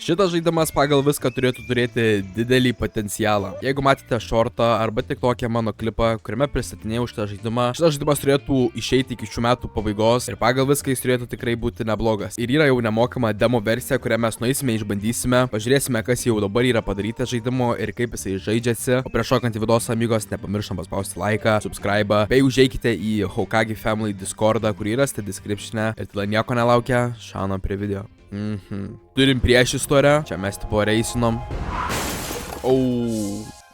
Šitas žaidimas pagal viską turėtų turėti didelį potencialą. Jeigu matėte shortą arba tik tokią mano klipą, kuriame pristatinėjau šitą žaidimą, šitas žaidimas turėtų išeiti iki šių metų pabaigos ir pagal viską jis turėtų tikrai būti neblogas. Ir yra jau nemokama demo versija, kurią mes nueisime, išbandysime, pažiūrėsime, kas jau dabar yra padaryta žaidimo ir kaip jisai žaidžiasi. O prieš šokant į videos, amigos, nepamirštam paspausti laiką, subscribe, bei užeikite į Hokage Family Discordą, kurį rasite description'e ir tada nieko nelaukia, šaunam prie video. Turim prieš istoriją, čia mes tipo reisinom.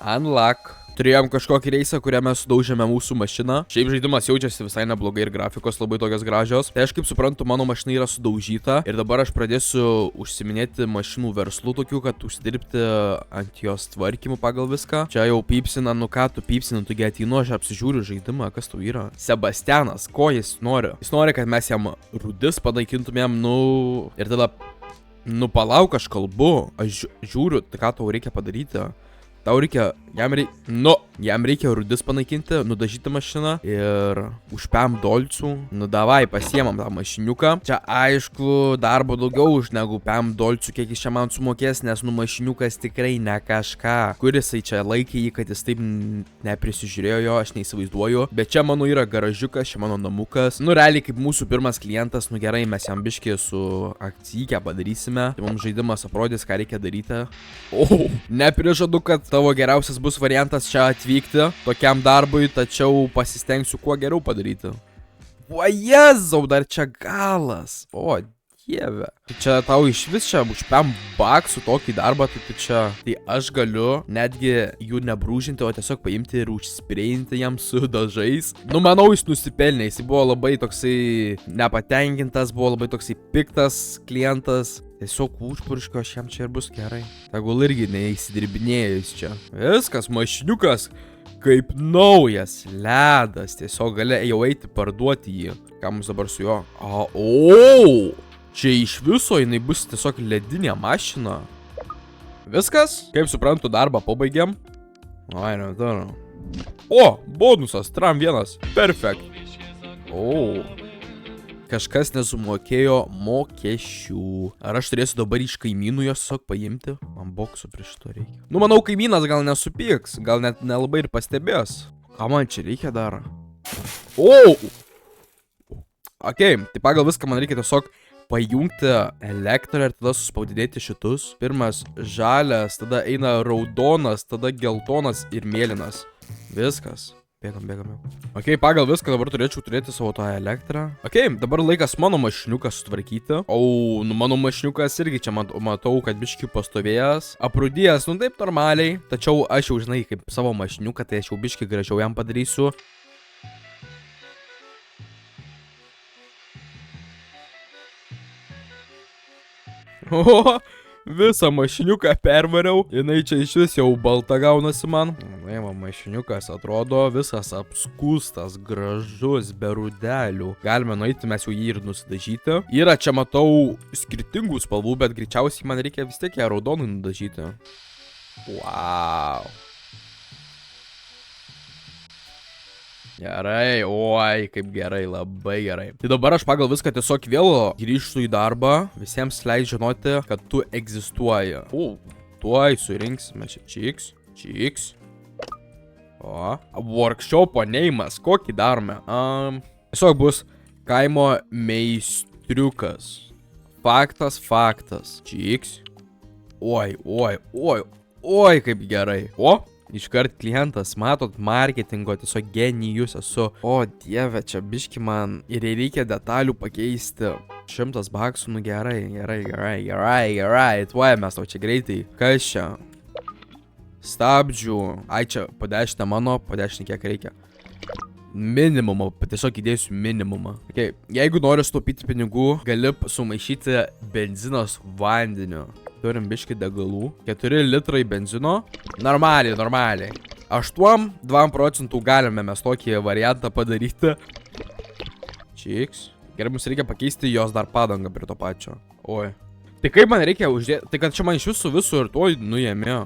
Unlock. Turėjom kažkokį reisą, kuriame sudaužėme mūsų mašiną. Šiaip žaidimas jaučiasi visai neblogai ir grafikos labai tokios gražios. Tai aš kaip suprantu, mano mašina yra sudaužyta ir dabar aš pradėsiu užsiminėti mašinų verslų tokių, kad užsidirbti ant jos tvarkymų pagal viską. Čia jau pypsina, nu ką tu pypsina, tu ateinu, aš apsižiūriu žaidimą, kas tau yra. Sebastianas, ko jis nori? Jis nori, kad mes jam rūdis panaikintumėm, ir tada, palauk, aš kalbu, aš žiūriu, tai ką tau reikia padaryti. Tau reikia, jam reikia rūdis panaikinti, nudažyti mašiną ir už $5. Davai, pasiemam tą mašiniuką. Čia aišku, darbo daugiau už negu $5, kiek jis čia man sumokės, nes mašiniukas tikrai ne kažką. Kur jisai čia laikė jį, kad jis taip neprisižiūrėjo jo, aš neįsivaizduoju. Bet čia mano yra garažiukas, čia mano namukas. Realiai kaip mūsų pirmas klientas, gerai, mes jam biškį su akcijkę padarysime. Tai mums žaidimas aprodys, ką reikia daryti. Neprižadu, kad tavo geriausias bus variantas čia atvykti tokiam darbui, tačiau pasistengsiu kuo geriau padaryti. O Jėzau, dar čia galas. O Dieve. Čia tau iš vis čia už $5 tokį darbą, tai aš galiu netgi jų nebrūžinti, o tiesiog paimti ir užspreinti jam su dažais. Manau, jis nusipelnė, jis buvo labai toksai nepatenkintas, buvo labai toksai piktas klientas. Tiesiog užpurškio, aš jam čia ir bus gerai. Tegul irgi neįsidirbinėjus čia. Viskas, mašiniukas kaip naujas, ledas. Tiesiog gali jau eiti parduoti jį. Ką mums dabar su juo? Čia iš viso jinai bus tiesiog ledinė mašina. Viskas, kaip suprantu, darbą pabaigiam. Bonusas, tram 1. Perfekt. Kažkas nesumokėjo mokesčių. Ar aš turėsiu dabar iš kaimynų jos tiesiog paimti? Man boksų prieš to reikia. Manau, kaimynas gal nesupyks, gal net nelabai ir pastebės. Ką man čia reikia dar? Tai pagal viską man reikia tiesiog pajungti elektrą ir tada suspaudinėti šitus. Pirmas žalias, tada eina raudonas, tada geltonas ir mėlynas. Viskas. Bėgam. Pagal viską dabar turėčiau turėti savo tą elektrą. Dabar laikas mano mašiniuką sutvarkyti. Mano mašiniukas irgi čia matau, kad biškių pastovėjęs. Aprūdėjęs, taip normaliai. Tačiau aš jau žinai, kaip savo mašiniuką, tai aš jau biškį gražiau jam padarysiu. Visą mašiniuką pervariau, jinai čia iš vis jau balta gaunasi man. Mašiniukas atrodo visas apskūstas, gražus, be rūdelių. Galime nueiti, mes jau jį ir nusidažyti. Yra čia matau skirtingų spalvų, bet greičiausiai man reikia vis tiek ją raudonai nudažyti. Wow. Gerai, kaip gerai, labai gerai. Tai dabar aš pagal viską tiesiog vėl grįžtu į darbą. Visiems leidžiu žinoti, kad tu egzistuoji. Tuoj surinksime čia čiks. Workshopo neimas, kokį darome? Tiesiog bus kaimo meistriukas. Faktas. Čiks. Kaip gerai. Iškart klientas, matot, marketingo, tiesiog genijus esu. Dieve, čia biški man ir reikia detalių pakeisti. $100, gerai. Tuoj mes tau čia greitai. Kas čia? Stabdžių. Čia po 10 mano, po 10 kiek reikia. Minimumą, tiesiog įdėsiu minimumą. Jeigu nori sutaupyti pinigų, gali sumaišyti benzinos vandeniu. Turim biškį degalų. 4 litrai benzino. Normaliai. 8-2% galime mes tokį variantą padaryti. Čiks. Gerai, mums reikia pakeisti jos dar padangą prie to pačio. Tai kaip man reikia uždėti? Tai kad čia man iš visų ir to nuėmė.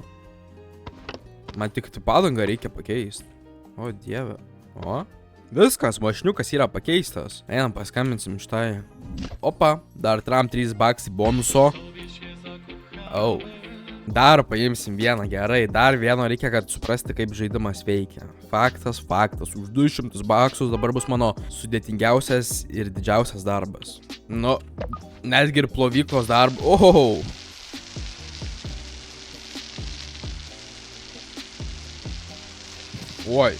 Man tik padangą reikia pakeisti. Dieve. Viskas, mašiniukas yra pakeistas. Einam, paskambinsim šitai. Dar $3 bonuso. Oh. Dar paimsim vieną, gerai, dar vieno reikia, kad suprasti, kaip žaidimas veikia. Faktas, už 200 baksus dabar bus mano sudėtingiausias ir didžiausias darbas. Nu, netgi ir plovyklos darbas. Oh! Oi.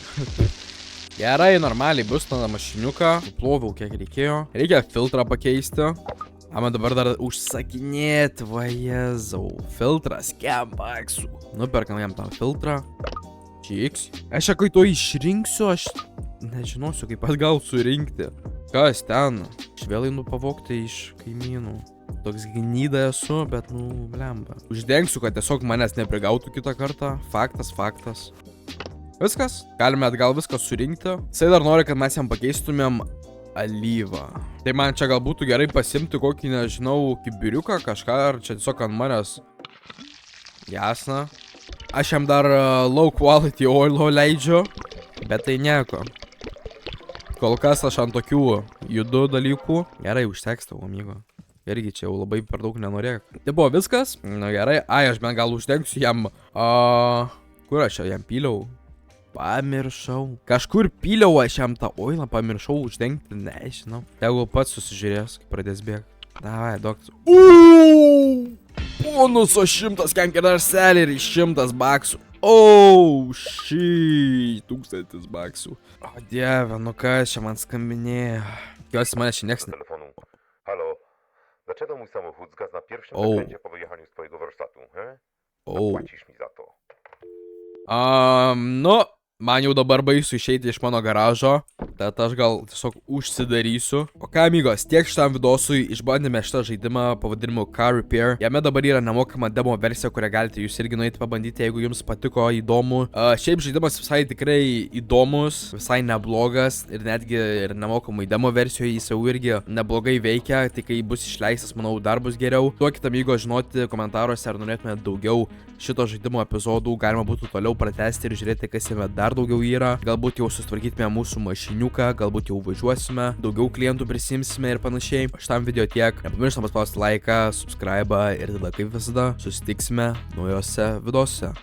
Gerai, normaliai bus tada mašiniuką. Ploviau kiek reikėjo. Reikia filtrą pakeisti. Man dabar dar užsakinėti, va Jėzau. Filtras, kem baksų. Nuperkam jam tą filtrą. Čiks. Aš kai to išrinksiu, aš nežinosiu, kaip atgal surinkti. Kas ten? Aš vėl einu pavogti iš kaimynų. Toks gnyda esu, bet blemba. Uždengsiu, kad tiesiog manęs neprigautų kitą kartą. Faktas. Viskas. Galime atgal viską surinkti. Jisai dar nori, kad mes jam pakeistumėm alyvą. Tai man čia gal būtų gerai pasimti kokį, nežinau, kibiriuką kažką, ar čia tiesiog ant manęs. Jasna. Aš jam dar low quality oilo leidžiu, bet tai nieko. Kol kas aš ant tokių judu dalykų. Gerai, užteks tavo, amigo. Irgi čia jau labai per daug nenorėk. Tai buvo viskas. Na gerai. Ai, aš bent gal uždengsiu jam. Kur aš jam pyliau? Pamiršau. Kažkur pyliau aš jam tą oilą, pamiršau uždengti, nežinau. Jeigu pats susižiūrės, kai pradės bėgti. Davai, doktas. Bonuso 100, kenkia dar selerį, 100 baksų. Shit, 1000 baksų. O dieve, nu kas čia man skambinėjo. Tikiuosi mane čia nieks ne... Halo, dlaczego mój samochód zgasł na pierwszym zakręcie po wyjechaniu z twojego warsztatu, he? Zapłacisz mi za to. Nu, man jau dabar baisu išeiti iš mano garažo, tad aš gal tiesiog užsidarysiu. O ką, amigos, tiek šitam vidosui išbandėme šitą žaidimą pavadinimu Car Repair. Jame dabar yra nemokama demo versija, kurią galite jūs irgi nueiti pabandyti, jeigu jums patiko, įdomu. Šiaip žaidimas visai tikrai įdomus, visai neblogas ir netgi ir nemokamai demo versijoje jis jau irgi neblogai veikia, tai kai bus išleistas, manau, dar bus geriau. Duokite, amigos, žinoti komentaruose, ar norėtumėte daugiau šito žaidimo epizodų, galima būtų toliau pratęsti ir žiūrėti, kas jame dar daugiau yra. Galbūt jau susitvarkytume mūsų mašiniuką, galbūt jau važiuosime, daugiau klientų prisimsime ir panašiai. Šitam video tiek. Nepamirštam paspausti laiką, subscribe ir tada kaip visada susitiksime naujose videose.